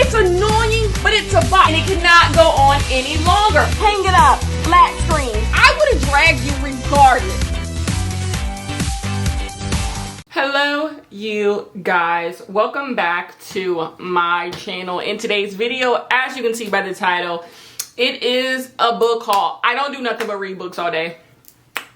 It's annoying, but it's a bot, and it cannot go on any longer. Hang it up, flat screen. I would have dragged you regardless. Hello, you guys. Welcome back to my channel. In today's video, as you can see by the title, it is a book haul. I don't do nothing but read books all day.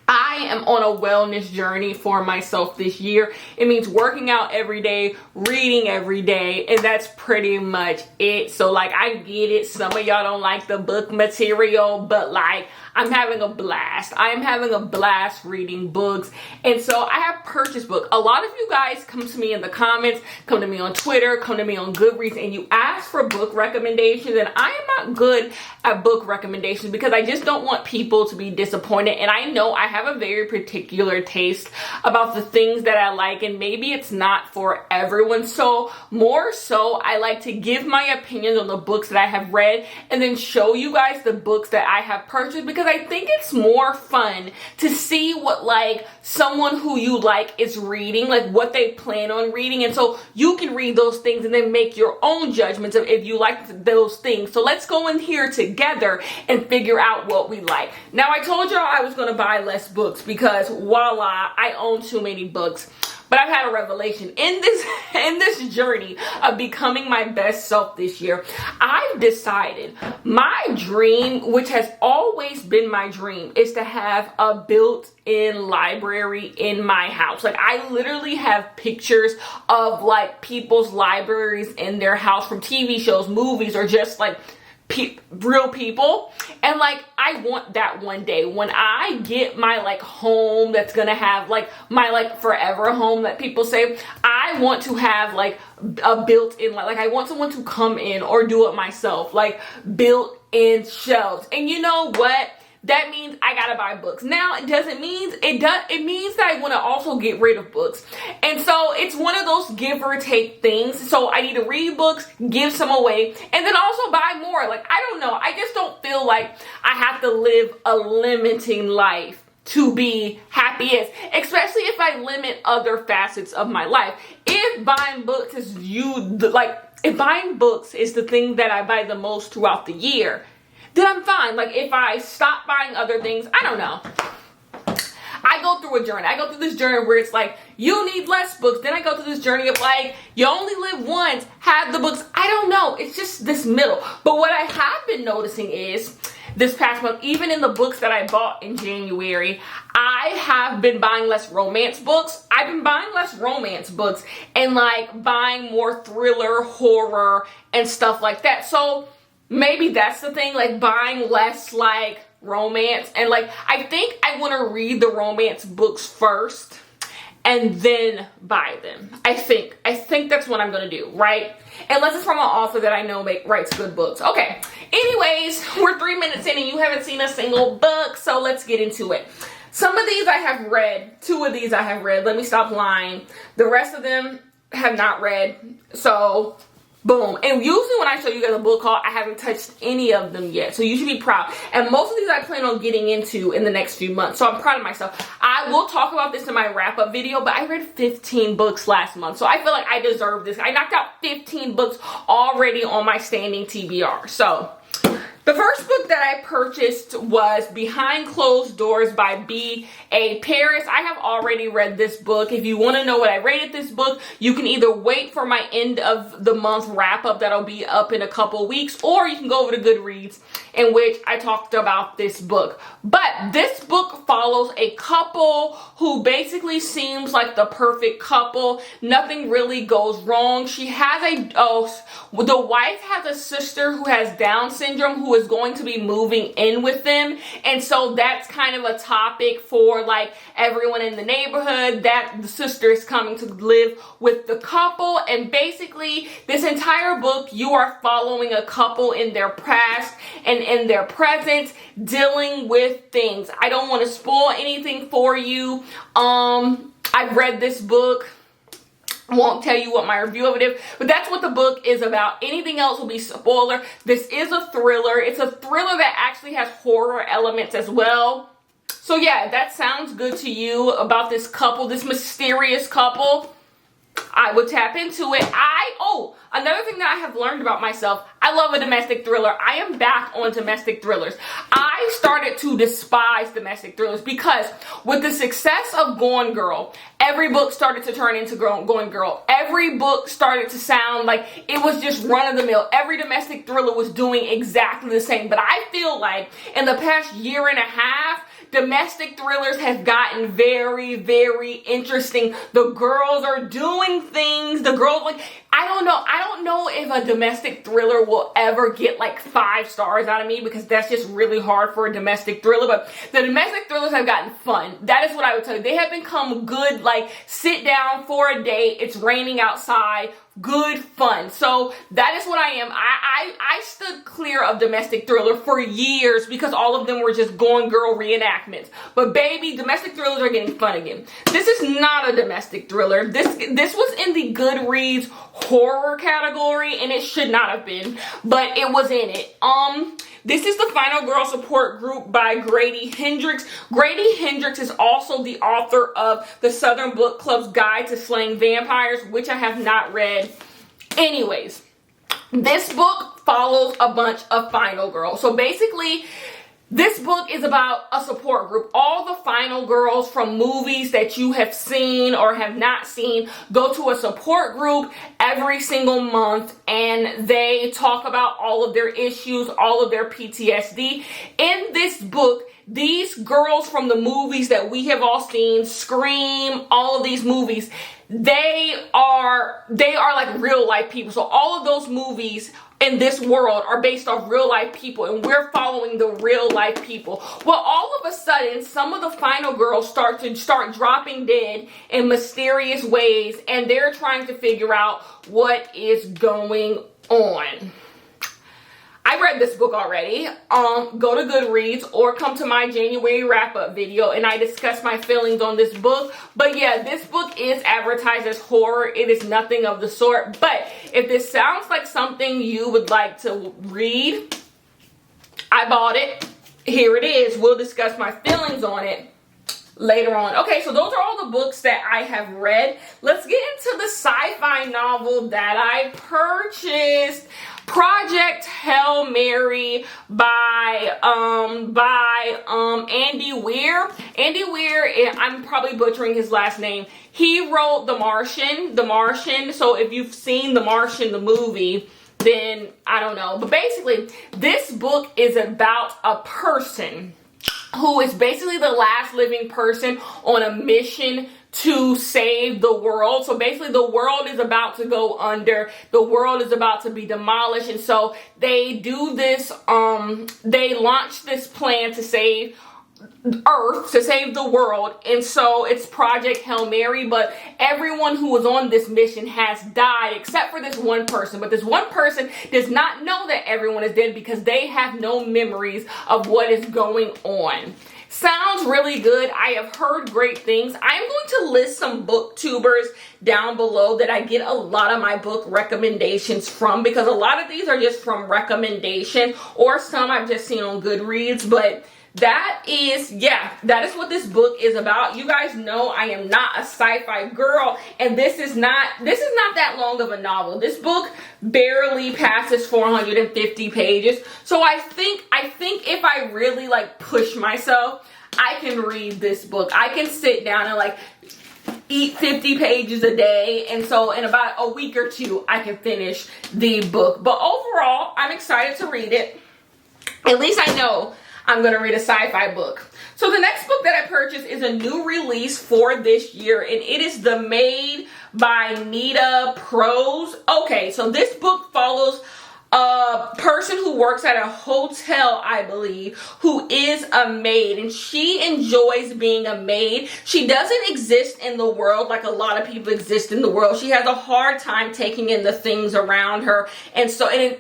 I am on a wellness journey for myself this year. It means working out every day, reading every day, and that's pretty much it. So like, I get it. Some of y'all don't like the book material, but like, I'm having a blast. I'm having a blast reading books. And so I have purchased books. A lot of you guys come to me in the comments, come to me on Twitter, come to me on Goodreads, and you ask for book recommendations. And I am not good at book recommendations because I just don't want people to be disappointed. And I know I have a very particular taste about the things that I like, and maybe it's not for everyone. So more so, I like to give my opinions on the books that I have read and then show you guys the books that I have purchased, because I think it's more fun to see what like someone who you like is reading, like what they plan on reading. And so you can read those things and then make your own judgments of if you like those things. So let's go in here together and figure out what we like. Now, I told y'all I was going to buy less books because voila, I own too many books. But I've had a revelation in this journey of becoming my best self this year. I've decided my dream, which has always been my dream, is to have a built-in library in my house. Like, I literally have pictures of like people's libraries in their house from TV shows, movies, or just like real people. And like, I want that one day when I get my like home that's gonna have like my like forever home that people say, I want to have like a built-in, like I want someone to come in or do it myself, like built-in shelves. And you know what? That means I gotta buy books. Now, it means that I want to also get rid of books. And so it's one of those give or take things. So I need to read books, give some away, and then also buy more. Like, I don't know. I just don't feel like I have to live a limiting life to be happiest, especially if I limit other facets of my life. If buying books is if buying books is the thing that I buy the most throughout the year, then I'm fine. Like, if I stop buying other things, I don't know. I go through a journey. I go through this journey where it's like, you need less books. Then I go through this journey of like, you only live once, have the books. I don't know. It's just this middle. But what I have been noticing is this past month, even in the books that I bought in January, I have been buying less romance books. I've been buying less romance books and like buying more thriller, horror, and stuff like that. So maybe that's the thing, like buying less like romance, and like I think I want to read the romance books first and then buy them. I think that's what I'm gonna do, right? Unless it's from an author that I know writes good books. Okay, anyways, we're 3 minutes in and you haven't seen a single book, so let's get into it. Some of these I have read. 2 of these I have read. Let me stop lying. The rest of them have not read. So boom. And usually when I show you guys a book haul, I haven't touched any of them yet. So you should be proud. And most of these I plan on getting into in the next few months. So I'm proud of myself. I will talk about this in my wrap-up video, but I read 15 books last month. So I feel like I deserve this. I knocked out 15 books already on my standing TBR. So the first book that I purchased was Behind Closed Doors by B.A. Paris. I have already read this book. If you want to know what I rated this book, you can either wait for my end of the month wrap up that'll be up in a couple weeks, or you can go over to Goodreads, in which I talked about this book. But this book follows a couple who basically seems like the perfect couple. Nothing really goes wrong. She has the wife has a sister who has Down syndrome who is going to be moving in with them. And so that's kind of a topic for like everyone in the neighborhood, that the sister is coming to live with the couple. And basically this entire book, you are following a couple in their past and in their present, dealing with things. I don't want to spoil anything for you. I've read this book. I won't tell you what my review of it is, but that's what the book is about. Anything else will be spoiler. This is a thriller. It's a thriller that actually has horror elements as well. So yeah, that sounds good to you about this couple, this mysterious couple. I would tap into it. Oh, another thing that I have learned about myself, I love a domestic thriller. I am back on domestic thrillers. I started to despise domestic thrillers because with the success of Gone Girl, every book started to turn into Gone Girl. Every book started to sound like it was just run of the mill. Every domestic thriller was doing exactly the same. But I feel like in the past year and a half, domestic thrillers have gotten very, very interesting. The girls are doing things. The girls, like, I don't know if a domestic thriller will ever get like 5 stars out of me because that's just really hard for a domestic thriller. But the domestic thrillers have gotten fun. That is what I would tell you. They have become good, like, sit down for a date. It's raining outside. Good fun. So that is what I am. I stood clear of domestic thriller for years because all of them were just Gone Girl reenactments. But baby, domestic thrillers are getting fun again. This is not a domestic thriller. This was in the Goodreads horror category and it should not have been, but it was in it. This is the Final Girl Support Group by Grady Hendrix. Grady Hendrix is also the author of the Southern Book Club's Guide to Slaying Vampires, which I have not read. Anyways, this book follows a bunch of Final Girls. So basically, this book is about a support group. All the Final Girls from movies that you have seen or have not seen go to a support group every single month and they talk about all of their issues, all of their PTSD. In this book, these girls from the movies that we have all seen, Scream, all of these movies, they are like real life people. So all of those movies in this world are based off real life people and we're following the real life people. Well, all of a sudden, some of the Final Girls start dropping dead in mysterious ways and they're trying to figure out what is going on. I read this book already. Go to Goodreads or come to my January wrap-up video and I discuss my feelings on this book. But yeah, this book is advertised as horror. It is nothing of the sort. But if this sounds like something you would like to read, I bought it. Here it is. We'll discuss my feelings on it later on. Okay, so those are all the books that I have read. Let's get into the sci-fi novel that I purchased. Project Hail Mary by Andy Weir. Andy Weir, I'm probably butchering his last name. He wrote The Martian. So if you've seen The Martian, the movie, then I don't know. But basically, this book is about a person who is basically the last living person on a mission to save the world. So basically the world is about to go under. The world is about to be demolished. And so they do this, they launch this plan to save Earth, to save the world. And so it's Project Hail Mary, but everyone who was on this mission has died except for this one person. But this one person does not know that everyone is dead because they have no memories of what is going on. Sounds really good. I have heard great things. I am going to list some booktubers down below that I get a lot of my book recommendations from because a lot of these are just from recommendation or some I've just seen on Goodreads. But that is what this book is about. You guys know I am not a sci-fi girl, and this is not that long of a novel. This book barely passes 450 pages. So I think if I really like push myself, I can read this book. I can sit down and like eat 50 pages a day, and so in about a week or two I can finish the book. But overall, I'm excited to read it. At least I know I'm going to read a sci-fi book. So the next book that I purchased is a new release for this year, and it is The Maid by Nita Prose. Okay, so this book follows a person who works at a hotel, I believe, who is a maid, and she enjoys being a maid. She doesn't exist in the world like a lot of people exist in the world. She has a hard time taking in the things around her and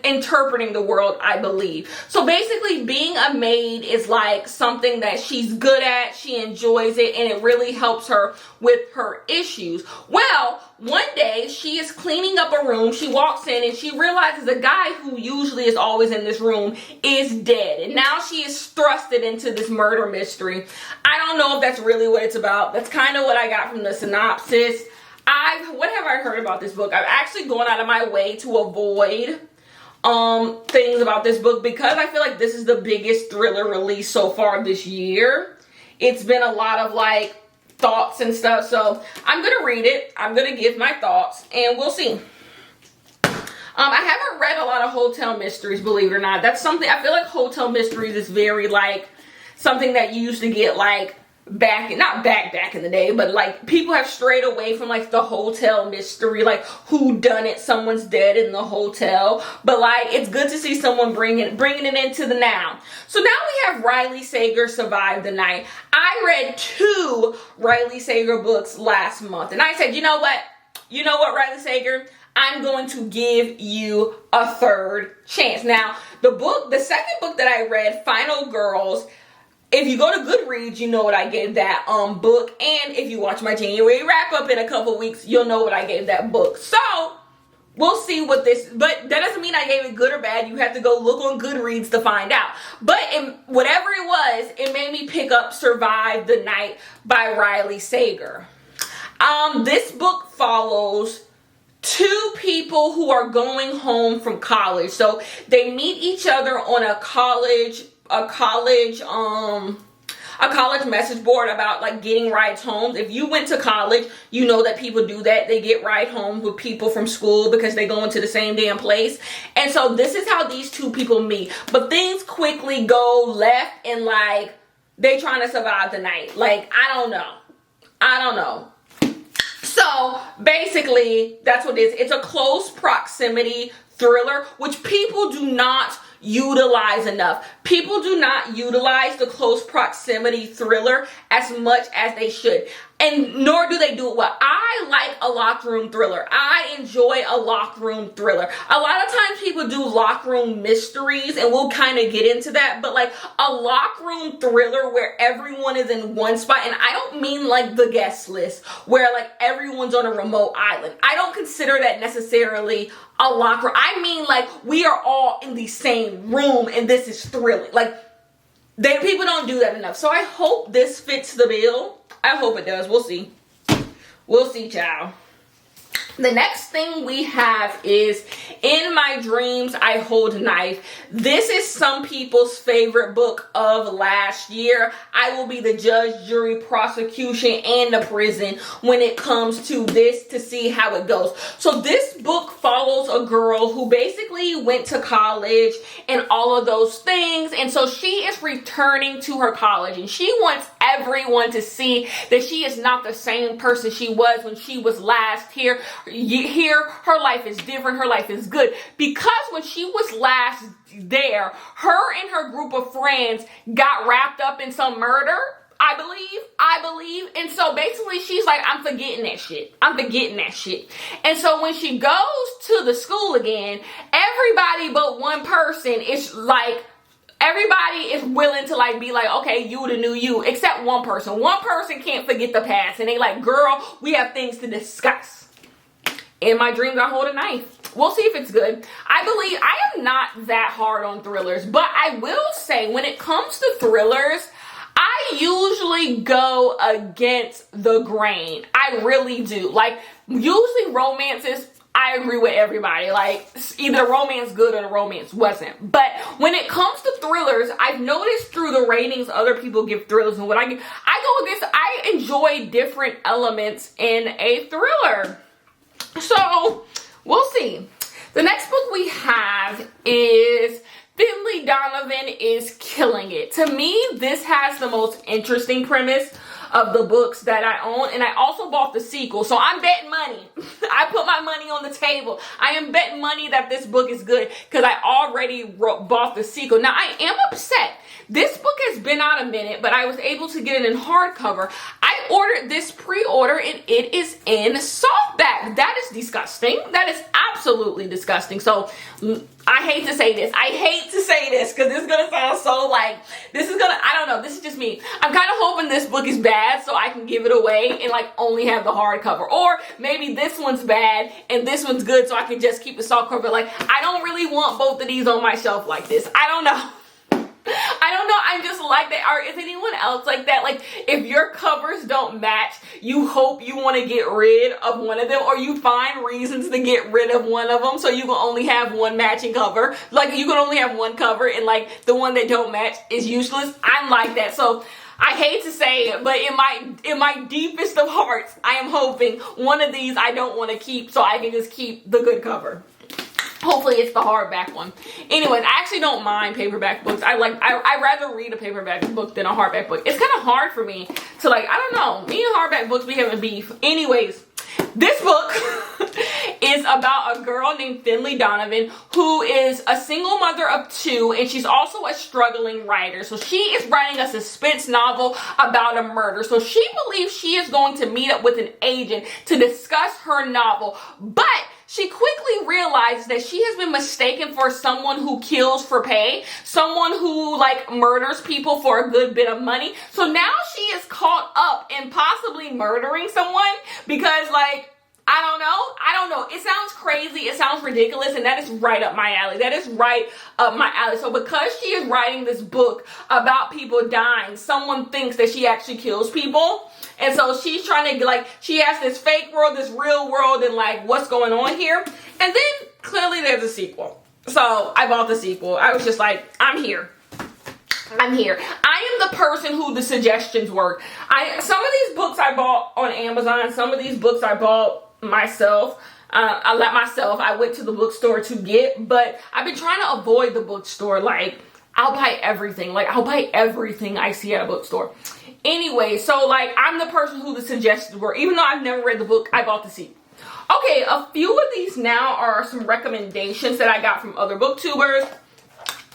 interpreting the world, I believe. So basically, being a maid is like something that she's good at. She enjoys it, and it really helps her with her issues. Well, one day she is cleaning up a room. She walks in and she realizes a guy who usually is always in this room is dead. And now she is thrusted into this murder mystery. I don't know if that's really what it's about. That's kind of what I got from the synopsis. what have I heard about this book? I've actually gone out of my way to avoid things about this book because I feel like this is the biggest thriller release so far this year. It's been a lot of like thoughts and stuff, so I'm gonna read it. I'm gonna give my thoughts and we'll see. I haven't read a lot of hotel mysteries, believe it or not. That's something, I feel like hotel mysteries is very like something that you used to get like back in the day, but like people have strayed away from like the hotel mystery, like who done it, someone's dead in the hotel, but like it's good to see someone bringing it into the now. So now we have Riley Sager Survive the Night. I read 2 Riley Sager books last month and I said, you know what Riley Sager, I'm going to give you a 3rd chance. Now the second book that I read, Final Girls, if you go to Goodreads, you know what I gave that book. And if you watch my January wrap up in a couple weeks, you'll know what I gave that book. So we'll see what this, but that doesn't mean I gave it good or bad. You have to go look on Goodreads to find out. But whatever it was, it made me pick up Survive the Night by Riley Sager. This book follows 2 people who are going home from college. So they meet each other on a college message board about like getting rides home. If you went to college, you know that people do that. They get ride home with people from school because they go into the same damn place. And so this is how these 2 people meet. But things quickly go left and like they trying to survive the night. Like, I don't know. So basically, that's what it is. It's a close proximity thriller, which people do not utilize enough. People do not utilize the close proximity thriller as much as they should. And nor do they do it well. I like a locked room thriller. I enjoy a locked room thriller. A lot of times people do locked room mysteries and we'll kind of get into that. But like a locked room thriller where everyone is in one spot. And I don't mean like The Guest List where like everyone's on a remote island. I don't consider that necessarily a locked room. I mean like we are all in the same room and this is thrilling. Like people don't do that enough. So I hope this fits the bill. I hope it does. We'll see. We'll see, child. The next thing we have is In My Dreams, I Hold a Knife. This is some people's favorite book of last year. I will be the judge, jury, prosecution, and the prison when it comes to this to see how it goes. So this book follows a girl who basically went to college and all of those things. And so she is returning to her college and she wants everyone to see that she is not the same person she was when she was last here. Here, her life is different. Her life is good because when she was last there, her and her group of friends got wrapped up in some murder. I believe. And so basically she's like, I'm forgetting that shit. And so when she goes to the school again, everybody but one person is like, everybody is willing to like be like, okay, you the new you, except one person. One person can't forget the past. And they like, girl, we have things to discuss. In My Dreams, I Hold a Knife. We'll see if it's good. I am not that hard on thrillers, but I will say when it comes to thrillers, I usually go against the grain. I really do. Like, usually romances, I agree with everybody. Like, either the romance good or the romance wasn't. But when it comes to thrillers, I've noticed through the ratings other people give thrillers and what I go against, I enjoy different elements in a thriller. So, we'll see. The next book we have is Finley Donovan is Killing It. To me, this has the most interesting premise of the books that I own, and I also bought the sequel, so I'm betting money. I put my money on the table. I am betting money that this book is good because I already bought the sequel. Now, I am upset. This book has been out a minute, but I was able to get it in hardcover. I ordered this pre-order and it is in softback. That is disgusting. That is absolutely disgusting. So I hate to say this. Because this is going to sound so like, I don't know. This is just me. I'm kind of hoping this book is bad so I can give it away and like only have the hardcover. Or maybe this one's bad and this one's good so I can just keep the softcover. Like, I don't really want both of these on my shelf like this. I don't know know, I'm just like that. Or is anyone else like that? Like, if your covers don't match, you hope you want to get rid of one of them, or you find reasons to get rid of one of them so you can only have one matching cover. Like, you can only have one cover, and like the one that don't match is useless. I'm like that. So I hate to say it, but in my deepest of hearts, I am hoping one of these I don't want to keep, so I can just keep the good cover. Hopefully it's the hardback one. Anyways, I actually don't mind paperback books. I rather read a paperback book than a hardback book. It's kind of hard for me to, like, I don't know. Me and hardback books, we having beef. Anyways, this book is about a girl named Finley Donovan, who is a single mother of 2, and she's also a struggling writer. So she is writing a suspense novel about a murder. So she believes she is going to meet up with an agent to discuss her novel, but she quickly realizes that she has been mistaken for someone who kills for pay, someone who, like, murders people for a good bit of money. So now she is caught up in possibly murdering someone because, like, I don't know. It sounds crazy. It sounds ridiculous. And that is right up my alley. That is right up my alley. So because she is writing this book about people dying, someone thinks that she actually kills people. And so she's trying to, like, she has this fake world, this real world, and, like, what's going on here. And then clearly there's a sequel. So I bought the sequel. I was just like, I'm here. I'm here. I am the person who the suggestions work. Some of these books I bought on Amazon. Some of these books I bought myself. I went to the bookstore to get, but I've been trying to avoid the bookstore. Like, I'll buy everything. Like, I'll buy everything I see at a bookstore. Anyway, so, like, I'm the person who the suggestions were. Even though I've never read the book, I bought the sequel. Okay, a few of these now are some recommendations that I got from other booktubers.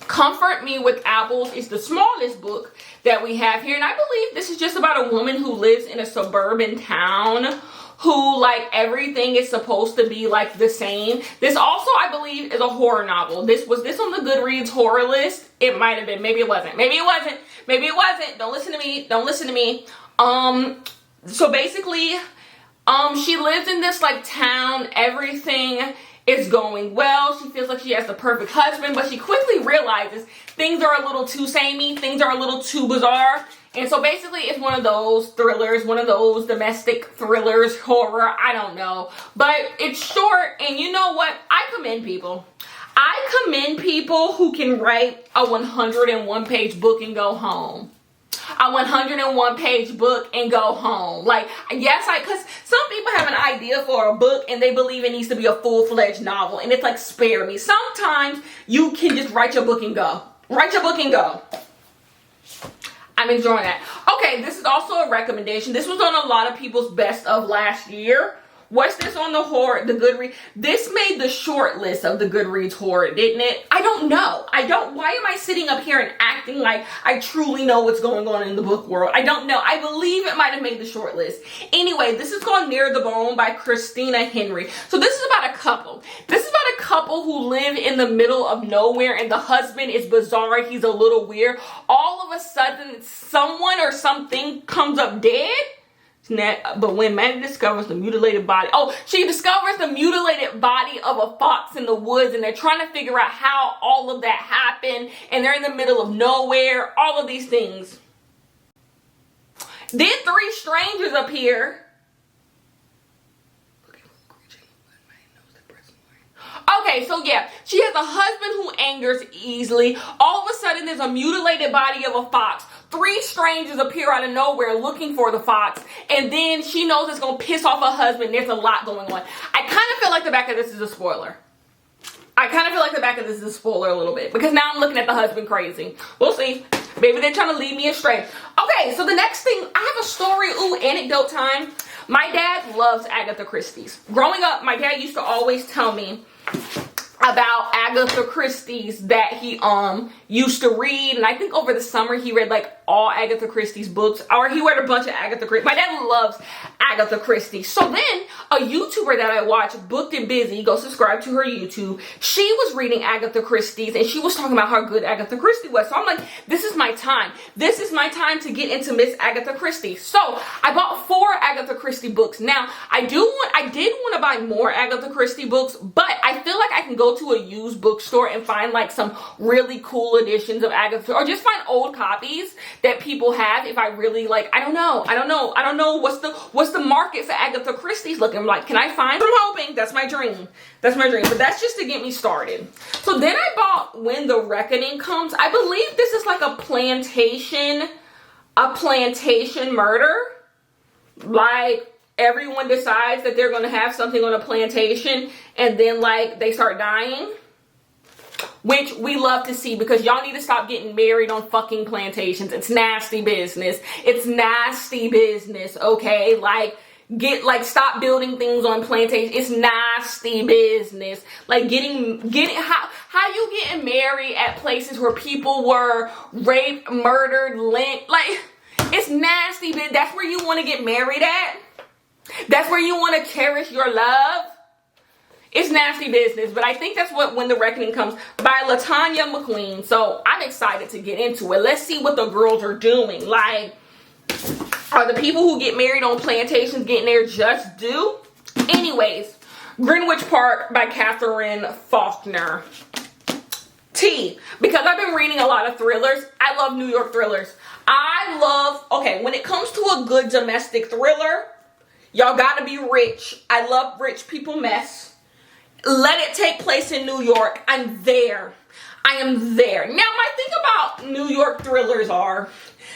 Comfort Me with Apples is the smallest book that we have here. And I believe this is just about a woman who lives in a suburban town who, like, everything is supposed to be, like, the same. This also, I believe, is a horror novel. Was this on the Goodreads horror list? It might have been. Maybe it wasn't. Maybe it wasn't. Maybe it wasn't. Don't listen to me. Don't listen to me. So basically, she lives in this, like, town. Everything is going well. She feels like she has the perfect husband, but she quickly realizes things are a little too samey. Things are a little too bizarre. And so basically it's one of those thrillers, one of those domestic thrillers, horror, I don't know. But it's short, and you know what? I commend people. I commend people who can write a 101-page book and go home. A 101-page book and go home. Like, yes, because some people have an idea for a book and they believe it needs to be a full-fledged novel. And it's like, spare me. Sometimes you can just write your book and go. Write your book and go. I'm enjoying that. Okay, this is also a recommendation. This was on a lot of people's best of last year. What's this on the Goodreads? This made the short list of the Goodreads horror, didn't it? I don't know. Why am I sitting up here and acting like I truly know what's going on in the book world? I don't know. I believe it might have made the short list. Anyway, this is called Near the Bone by Christina Henry. So this is about a couple. This is about a couple who live in the middle of nowhere, and the husband is bizarre. He's a little weird. All of a sudden, someone or something comes up dead. But when Maddie discovers the mutilated body, she discovers the mutilated body of a fox in the woods, and they're trying to figure out how all of that happened, and they're in the middle of nowhere, all of these things. Then 3 strangers appear. Okay, so yeah, she has a husband who angers easily. All of a sudden, there's a mutilated body of a fox. 3 strangers appear out of nowhere looking for the fox, and then she knows it's going to piss off her husband. There's a lot going on. I kind of feel like the back of this is a spoiler. A little bit, because now I'm looking at the husband crazy. We'll see. Maybe they're trying to lead me astray. Okay, so the next thing, I have a story, anecdote time. My dad loves Agatha Christie's. Growing up, my dad used to always tell me about Agatha Christie's that he used to read, and I think over the summer he read like all Agatha Christie's books, or he read a bunch of Agatha Christie. My dad loves Agatha Christie. So then a YouTuber that I watch, Booked and Busy, go subscribe to her YouTube. She was reading Agatha Christie's and she was talking about how good Agatha Christie was. So I'm like, this is my time. This is my time to get into Miss Agatha Christie. So I bought 4 Agatha Christie books. Now I did want to buy more Agatha Christie books, but I feel like I can go to a used bookstore and find like some really cool editions of Agatha, or just find old copies that people have. If I really like, I don't know what's the market for Agatha Christie's looking like. Can I find? I'm hoping. That's my dream. But that's just to get me started. So then I bought When the Reckoning Comes. I believe this is like a plantation murder. Like everyone decides that they're going to have something on a plantation and then like they start dying. Which we love to see, because y'all need to stop getting married on fucking plantations. It's nasty business. It's nasty business, okay? Like, stop building things on plantations. It's nasty business. Like, how you getting married at places where people were raped, murdered, lynched? Like, it's nasty business. That's where you want to get married at? That's where you want to cherish your love? It's nasty business, but I think that's what When the Reckoning Comes by LaTanya McQueen. So I'm excited to get into it. Let's see what the girls are doing. Like, are the people who get married on plantations getting their just due? Anyways, Greenwich Park by Catherine Faulkner. T, because I've been reading a lot of thrillers. I love New York thrillers. Okay, when it comes to a good domestic thriller, y'all gotta be rich. I love rich people mess. Let it take place in New York. I'm there. I am there. Now, my thing about New York thrillers are,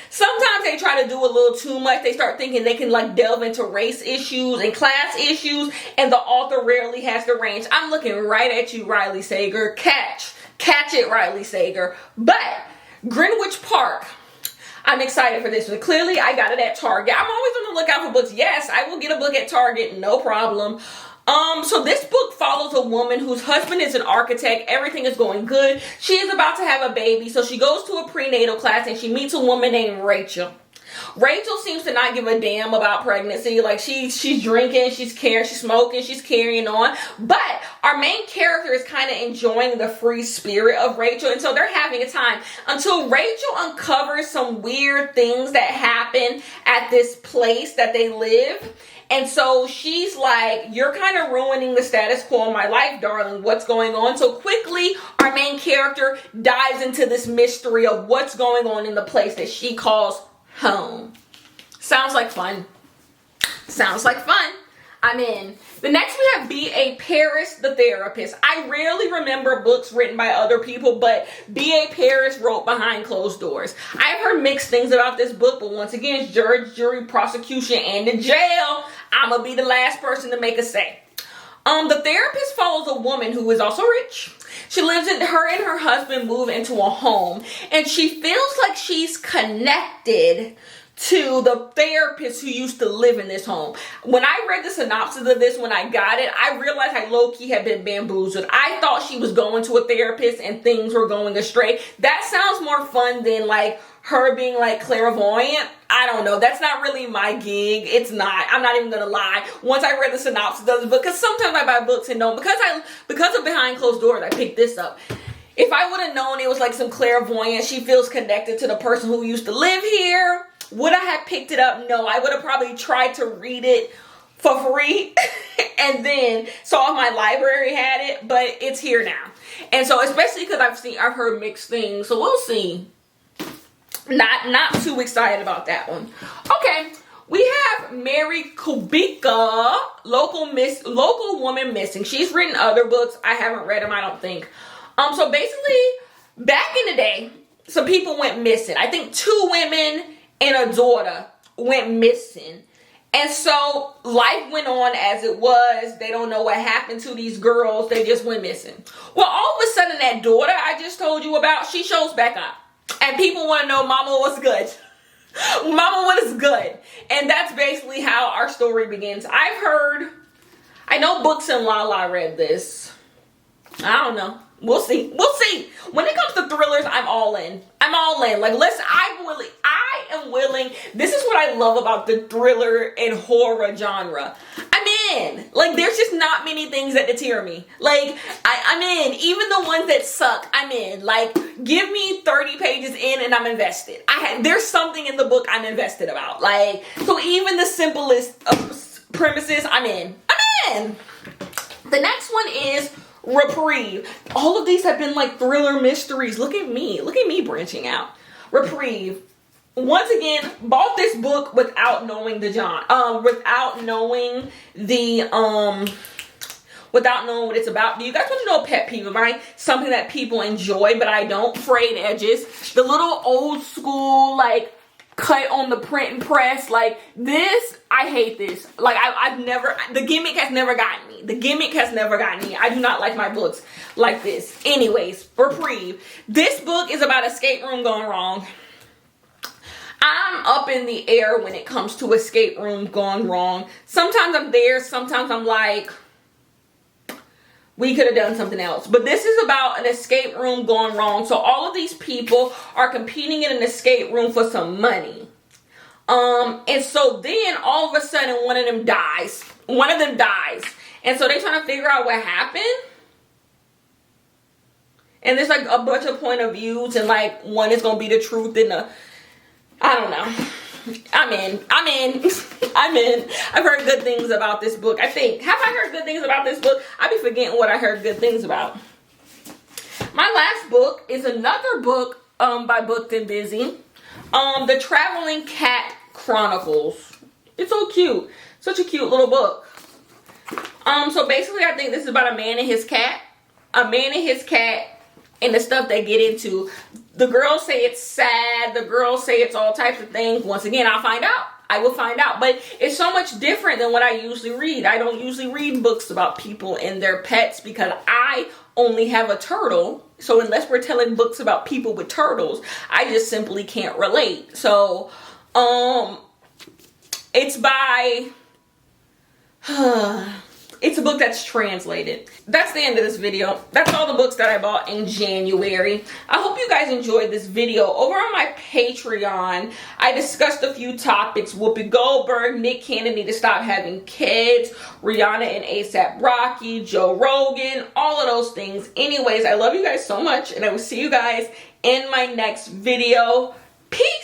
sometimes they try to do a little too much. They start thinking they can like delve into race issues and class issues, and the author rarely has the range. I'm looking right at you, Riley Sager. Catch it, Riley Sager. But Greenwich Park, I'm excited for this one. Clearly, I got it at Target. I'm always on the lookout for books. Yes, I will get a book at Target, no problem. So this book follows a woman whose husband is an architect. Everything is going good. She is about to have a baby, so she goes to a prenatal class and she meets a woman named Rachel. Rachel seems to not give a damn about pregnancy. Like she's drinking, she's smoking, she's carrying on. But our main character is kind of enjoying the free spirit of Rachel, and so they're having a time until Rachel uncovers some weird things that happen at this place that they live. And so she's like, you're kind of ruining the status quo in my life, darling. What's going on? So quickly, our main character dives into this mystery of what's going on in the place that she calls home. Sounds like fun. Sounds like fun. I'm in. The next we have B.A. Paris, the Therapist. I rarely remember books written by other people, but B.A. Paris wrote Behind Closed Doors. I've heard mixed things about this book, but once again, it's judge, jury, prosecution, and the jail. I'm going to be the last person to make a say. The Therapist follows a woman who is also rich. Her and her husband move into a home, and she feels like she's connected to the therapist who used to live in this home. When I read the synopsis of this, when I got it, I realized I low-key had been bamboozled. I thought she was going to a therapist and things were going astray. That sounds more fun than like her being like clairvoyant. I don't know. That's not really my gig. It's not. I'm not even gonna lie. Once I read the synopsis of the book, because sometimes I buy books and don't, because of Behind Closed Doors, I picked this up. If I would have known it was like some clairvoyant, she feels connected to the person who used to live here, would I have picked it up? No, I would have probably tried to read it for free and then saw if my library had it, but it's here now. And so especially because I've heard mixed things, so we'll see. Not too excited about that one. Okay, we have Mary Kubica, local woman missing. She's written other books. I haven't read them, I don't think. So basically, back in the day, some people went missing. I think 2 women and a daughter went missing. And so life went on as it was. They don't know what happened to these girls. They just went missing. Well, all of a sudden that daughter I just told you about, she shows back up. And people want to know, Mama, what's good? Mama, what is good? And that's basically how our story begins. I know Books and Lala read this. I don't know. We'll see. We'll see. When it comes to thrillers, I'm all in. I'm all in. Like, listen, I willing. This is what I love about the thriller and horror genre. I'm in. Like, there's just not many things that deter me. Like, I'm in. Even the ones that suck, I'm in. Like, give me 30 pages in and I'm invested. There's something in the book I'm invested about. Like, so even the simplest of premises, I'm in. I'm in. The next one is Reprieve. All of these have been like thriller mysteries. Look at me branching out. Reprieve. Once again, bought this book without knowing without knowing what it's about. Do you guys want to know a pet peeve of mine? Something that people enjoy, but I don't. Frayed edges. The little old school, like, cut on the print and press. Like, this, I hate this. Like, the gimmick has never gotten me. The gimmick has never gotten me. I do not like my books like this. Anyways, Reprieve. This book is about escape room gone wrong. I'm up in the air when it comes to escape room gone wrong. Sometimes I'm there, sometimes I'm like, we could have done something else. But this is about an escape room gone wrong. So all of these people are competing in an escape room for some money. And so then all of a sudden one of them dies. And so they're trying to figure out what happened. And there's like a bunch of point of views, and like one is going to be the truth and I don't know. I'm in. I've heard good things about this book. I think. Have I heard good things about this book? I be forgetting what I heard good things about. My last book is another book by Booked and Busy. The Traveling Cat Chronicles. It's so cute. Such a cute little book. So basically I think this is about a man and his cat. A man and his cat and the stuff they get into. The girls say it's sad. The girls say it's all types of things. Once again, I'll find out. I will find out. But it's so much different than what I usually read. I don't usually read books about people and their pets because I only have a turtle. So unless we're telling books about people with turtles, I just simply can't relate. So, it's by... It's a book that's translated. That's the end of this video. That's all the books that I bought in January. I hope you guys enjoyed this video. Over on my Patreon, I discussed a few topics. Whoopi Goldberg, Nick Cannon need to stop having kids, Rihanna and A$AP Rocky, Joe Rogan, all of those things. Anyways, I love you guys so much, and I will see you guys in my next video. Peace!